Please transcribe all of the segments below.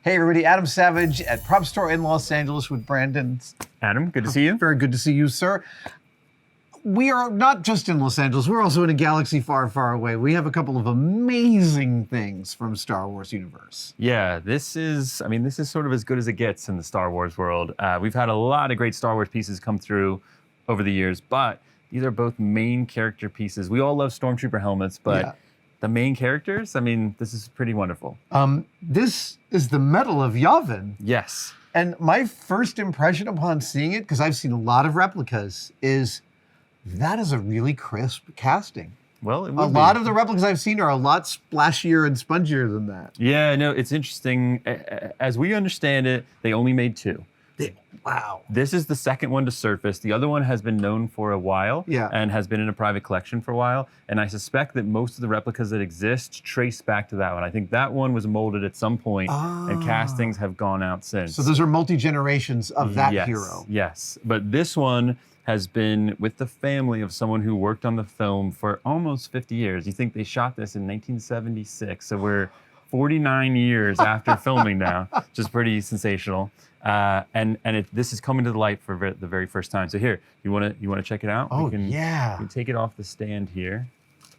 Hey everybody, Adam Savage at Propstore in Los Angeles with Brandon. Adam, good to see you. Very good to see you, sir. We are not just in Los Angeles, we're also in a galaxy far, far away. We have a couple of amazing things from Star Wars universe. Yeah, this is sort of as good as it gets in the Star Wars world. We've had a lot of great Star Wars pieces come through over the years, but these are both main character pieces. We all love Stormtrooper helmets, but the main characters, this is pretty wonderful. This is the Medal of Yavin. Yes. And my first impression upon seeing it, because I've seen a lot of replicas, is that is a really crisp casting. Well, it a would lot be. of the replicas I've seen are a lot splashier and spongier than that. Yeah, no, it's interesting. As we understand it, they only made two. Wow. This is the second one to surface. The other one has been known for a while and has been in a private collection for a while. And I suspect that most of the replicas that exist trace back to that one. I think that one was molded at some point and castings have gone out since. So those are multi-generations of that hero. Yes, but this one has been with the family of someone who worked on the film for almost 50 years. You think they shot this in 1976, so we're 49 years after filming now, which is pretty sensational. This is coming to the light for the very first time. So here, you want to check it out? Oh, we can yeah. take it off the stand here.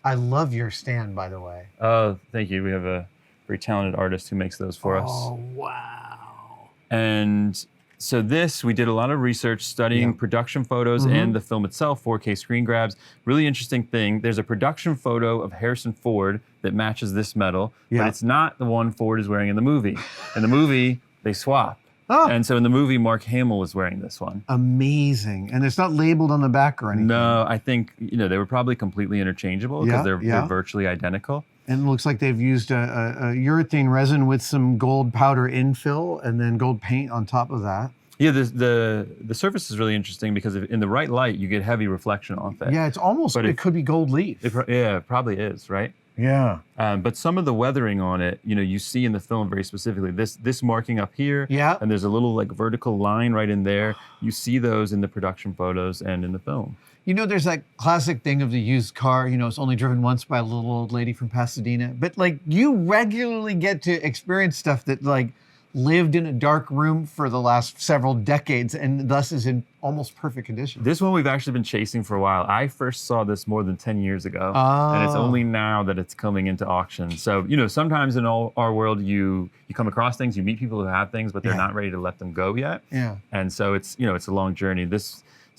I love your stand, by the way. Oh, thank you. We have a very talented artist who makes those for us. Oh, wow. And so we did a lot of research studying production photos and the film itself, 4K screen grabs. Really interesting thing, there's a production photo of Harrison Ford that matches this medal, but it's not the one Ford is wearing in the movie. In the movie, they swap. And so in the movie, Mark Hamill was wearing this one. Amazing. And it's not labeled on the back or anything. No, I think they were probably completely interchangeable because they're virtually identical. And it looks like they've used a urethane resin with some gold powder infill and then gold paint on top of that. Yeah, the surface is really interesting because in the right light, you get heavy reflection off it. Yeah, it's almost, it could be gold leaf. It probably is, right? Yeah. But some of the weathering on it, you see in the film very specifically, this marking up here, and there's a little like vertical line right in there. You see those in the production photos and in the film. There's that classic thing of the used car, it's only driven once by a little old lady from Pasadena. But like you regularly get to experience stuff that like lived in a dark room for the last several decades and thus is in almost perfect condition. This one we've actually been chasing for a while. I first saw this more than 10 years ago, and it's only now that it's coming into auction. So, sometimes in our world, you come across things, you meet people who have things, but they're not ready to let them go yet. Yeah. And so it's a long journey.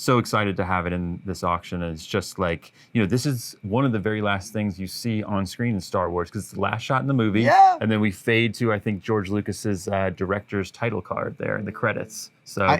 So excited to have it in this auction. And it's just like, this is one of the very last things you see on screen in Star Wars because it's the last shot in the movie. Yeah. And then we fade to, I think, George Lucas's director's title card there in the credits. So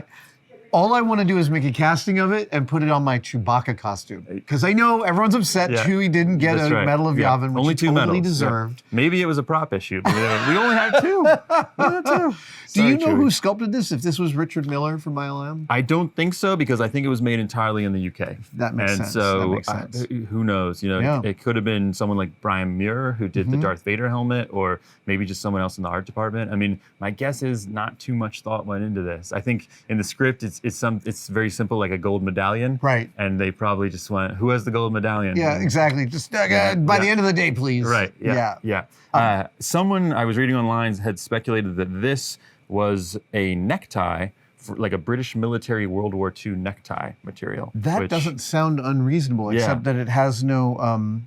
all I want to do is make a casting of it and put it on my Chewbacca costume. Because I know everyone's upset Chewie didn't get a Medal of Yavin, which only he two totally medals. deserved. Maybe it was a prop issue. But we only had two. Do you know who sculpted this? If this was Richard Miller from ILM? I don't think so because I think it was made entirely in the UK. That makes sense. So that makes sense. Who knows? It could have been someone like Brian Muir who did the Darth Vader helmet, or maybe just someone else in the art department. My guess is not too much thought went into this. I think in the script it's very simple, like a gold medallion. Right. And they probably just went, who has the gold medallion? Yeah, exactly. Just by the end of the day, please. Right. Yeah. Someone I was reading online had speculated that this was a necktie, like a British military World War II necktie material. That doesn't sound unreasonable, except that it has no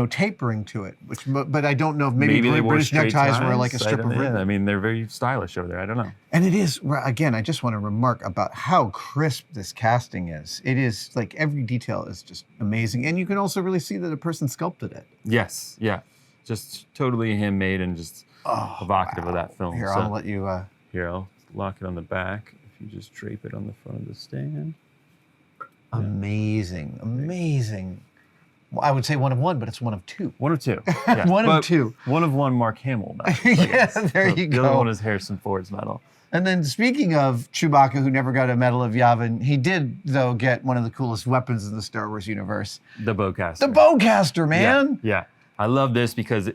tapering to it. But I don't know if maybe British neckties were like a strip of ribbon. Yeah, they're very stylish over there. I don't know. And it is, again, I just want to remark about how crisp this casting is. It is like every detail is just amazing. And you can also really see that a person sculpted it. Yes, yeah. Just totally handmade and just evocative of that film. Here, I'll let you... Here, I'll lock it on the back. If you just drape it on the front of the stand. Amazing, amazing. Well, I would say one of one, but it's one of two. One of two. Yeah. One of two. One of one Mark Hamill medal. There you go. The other one is Harrison Ford's medal. And then speaking of Chewbacca, who never got a Medal of Yavin, he did, though, get one of the coolest weapons in the Star Wars universe. The Bowcaster. The Bowcaster, man! Yeah. I love this because,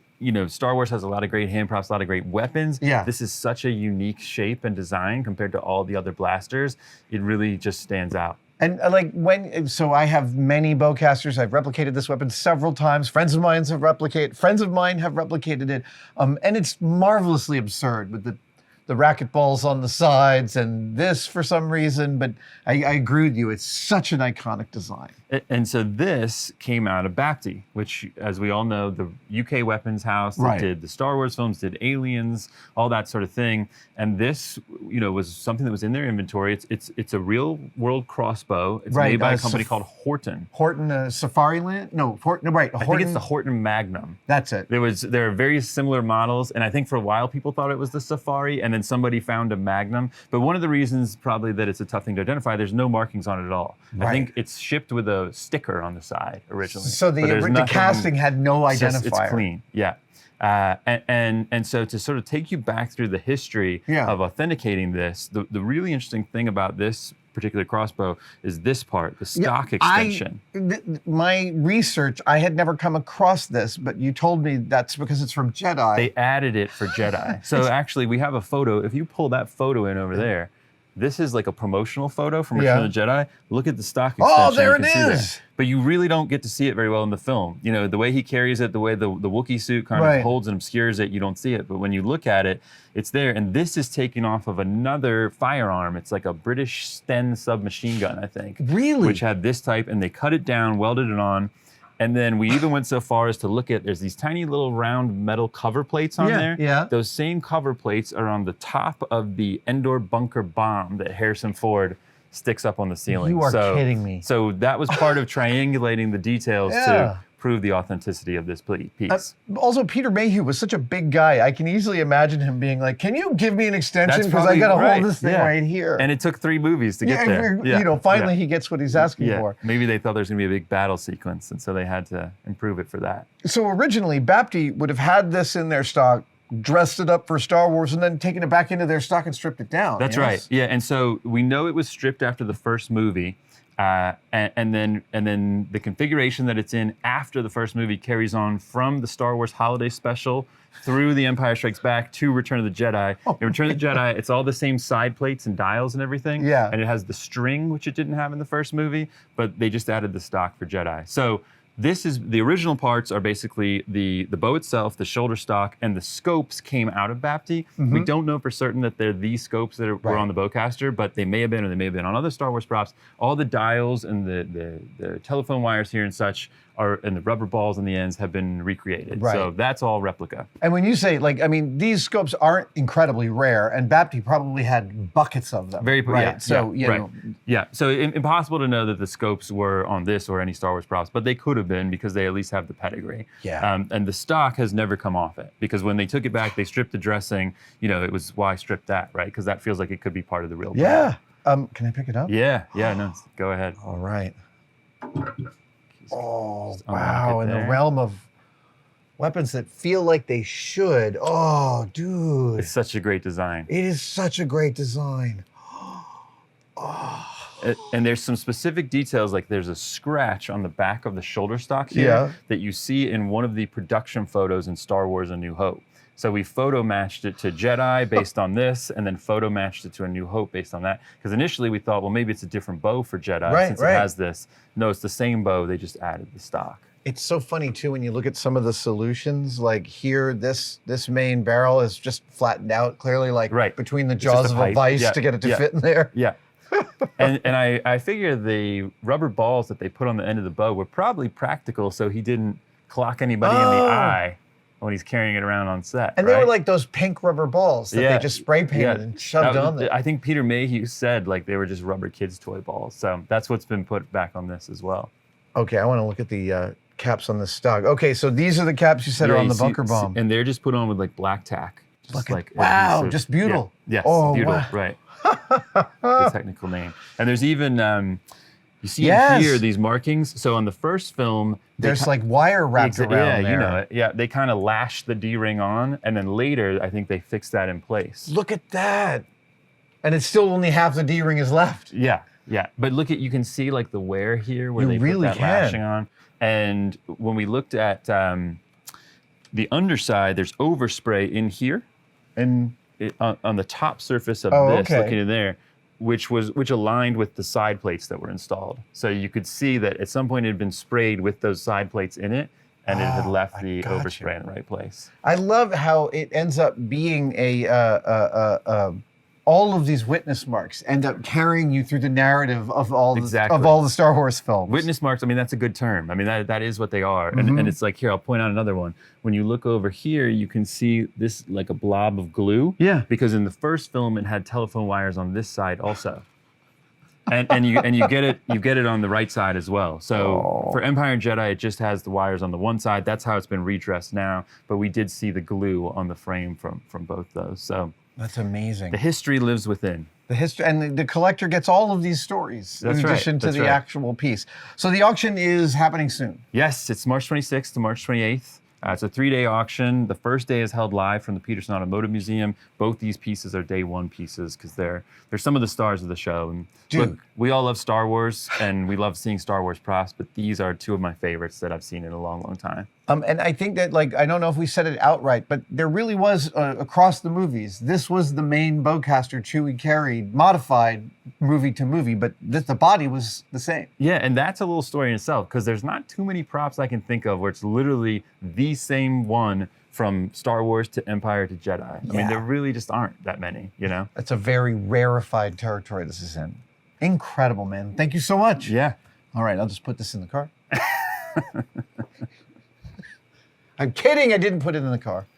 Star Wars has a lot of great hand props, a lot of great weapons. Yeah. This is such a unique shape and design compared to all the other blasters. It really just stands out. And so I have many bowcasters. I've replicated this weapon several times. Friends of mine have replicated it. And it's marvelously absurd with the the racquetballs on the sides and this for some reason, but I agree with you. It's such an iconic design. And so this came out of Bapti, which, as we all know, the UK weapons house that did the Star Wars films, did Aliens, all that sort of thing. And this, was something that was in their inventory. It's a real world crossbow. It's made by a company called Horton. Horton Safariland? No, Horton. Right. I think it's the Horton Magnum. That's it. There are very similar models, and I think for a while people thought it was the Safari, and then somebody found a Magnum. But one of the reasons probably that it's a tough thing to identify, there's no markings on it at all. I think it's shipped with a sticker on the side originally. So the casting had no identifier. It's clean, yeah. And so to sort of take you back through the history of authenticating this, the really interesting thing about this particular crossbow is this part, the stock extension. My research, I had never come across this, but you told me that's because it's from Jedi. They added it for Jedi. So actually, we have a photo. If you pull that photo in over there, this is like a promotional photo from Return of the Jedi. Look at the stock extension. Oh, there it is. But you really don't get to see it very well in the film. The way he carries it, the way the Wookiee suit kind of holds and obscures it, you don't see it. But when you look at it, it's there. And this is taken off of another firearm. It's like a British Sten submachine gun, I think. Really? Which had this type, and they cut it down, welded it on. And then we even went so far as to look at, there's these tiny little round metal cover plates on there. Yeah. Those same cover plates are on the top of the Endor bunker bomb that Harrison Ford sticks up on the ceiling. You are kidding me. So that was part of triangulating the details to prove the authenticity of this piece. Also, Peter Mayhew was such a big guy. I can easily imagine him being like, can you give me an extension? Because I got to hold this thing right here. And it took 3 movies to get there. Finally he gets what he's asking for. Maybe they thought there's going to be a big battle sequence, and so they had to improve it for that. So originally, Bapti would have had this in their stock, dressed it up for Star Wars, and then taken it back into their stock and stripped it down. That's right. Yeah, and so we know it was stripped after the first movie. And then the configuration that it's in after the first movie carries on from the Star Wars Holiday Special through The Empire Strikes Back to Return of the Jedi. In Return of the Jedi, it's all the same side plates and dials and everything. Yeah. And it has the string, which it didn't have in the first movie, but they just added the stock for Jedi. So this is, the original parts are basically the bow itself, the shoulder stock, and the scopes came out of Bapti. We don't know for certain that they're the scopes that were on the Bowcaster, but they may have been, or they may have been on other Star Wars props. All the dials and the telephone wires here and such and the rubber balls on the ends have been recreated. Right. So that's all replica. And when you say, these scopes aren't incredibly rare, and Bapti probably had buckets of them. Yeah, so impossible to know that the scopes were on this or any Star Wars props, but they could have been because they at least have the pedigree. Yeah. And the stock has never come off it because when they took it back, they stripped the dressing. It was why strip that, right? Because that feels like it could be part of the real brand. Yeah. Can I pick it up? Yeah, no, go ahead. All right. Oh, wow. In the realm of weapons that feel like they should. Oh, dude. It's such a great design. It is such a great design. And there's some specific details, like there's a scratch on the back of the shoulder stock here that you see in one of the production photos in Star Wars A New Hope. So we photo matched it to Jedi based on this, and then photo matched it to A New Hope based on that. Because initially we thought, well, maybe it's a different bow for Jedi since it has this. No, it's the same bow, they just added the stock. It's so funny too when you look at some of the solutions. Like here, this main barrel is just flattened out clearly, between the jaws of a vice to get it to fit in there. Yeah. and I figure the rubber balls that they put on the end of the bow were probably practical so he didn't clock anybody in the eye when he's carrying it around on set. And they were like those pink rubber balls that they just spray painted and shoved on there. I think Peter Mayhew said they were just rubber kids' toy balls. So that's what's been put back on this as well. Okay, I want to look at the caps on the stock. Okay, so these are the caps you said are on the bunker bomb. And they're just put on with black tack. Wow, just beautiful. Yeah. Yes, beautiful, wow. Right. The technical name. And there's even, you see here these markings. So on the first film, there's wire wrapped around there. Yeah, you know it. Yeah, they kind of lashed the D-ring on, and then later, I think they fixed that in place. Look at that. And it's still only half the D-ring is left. Yeah. But look you can see the wear here where they put that lashing on. And when we looked at the underside, there's overspray in here. And on the top surface of this, looking in there, which aligned with the side plates that were installed. So you could see that at some point it had been sprayed with those side plates in it, and it had left I the gotcha. overspray in the right place. I love how it ends up being all of these witness marks end up carrying you through the narrative of all the Star Wars films. Witness marks, I mean, that's a good term. I mean, that is what they are. And it's like, here, I'll point out another one. When you look over here, you can see this like a blob of glue. Yeah. Because in the first film, it had telephone wires on this side also. And you get it on the right side as well. So for Empire and Jedi, it just has the wires on the one side. That's how it's been redressed now. But we did see the glue on the frame from both those. So that's amazing. the history lives within. The history, and the collector gets all of these stories in addition to the actual piece. So the auction is happening soon. Yes, it's March 26th to March 28th. It's a 3-day auction. The first day is held live from the Peterson Automotive Museum. Both these pieces are day one pieces because they're some of the stars of the show. And look, we all love Star Wars and we love seeing Star Wars props, but these are two of my favorites that I've seen in a long, long time. And I think that, like, I don't know if we said it outright, but there really was, across the movies, this was the main bowcaster Chewie carried, modified movie to movie, but the body was the same. Yeah, and that's a little story in itself, because there's not too many props I can think of where it's literally the same one from Star Wars to Empire to Jedi. I mean, there really just aren't that many, you know? That's a very rarefied territory this is in. Incredible, man. Thank you so much. Yeah. All right, I'll just put this in the car. I'm kidding, I didn't put it in the car.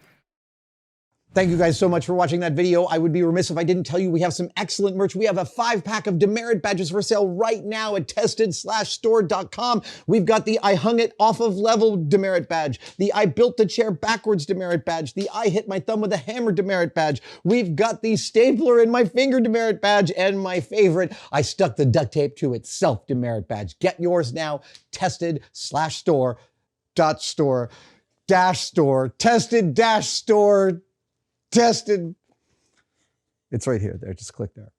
Thank you guys so much for watching that video. I would be remiss if I didn't tell you we have some excellent merch. We have a 5-pack of demerit badges for sale right now at tested/store.com. We've got the I hung it off of level demerit badge, the I built the chair backwards demerit badge, the I hit my thumb with a hammer demerit badge. We've got the stapler in my finger demerit badge, and my favorite, I stuck the duct tape to itself demerit badge. Get yours now, tested/store.store. Tested-store. Tested. It's right here. There. Just click there.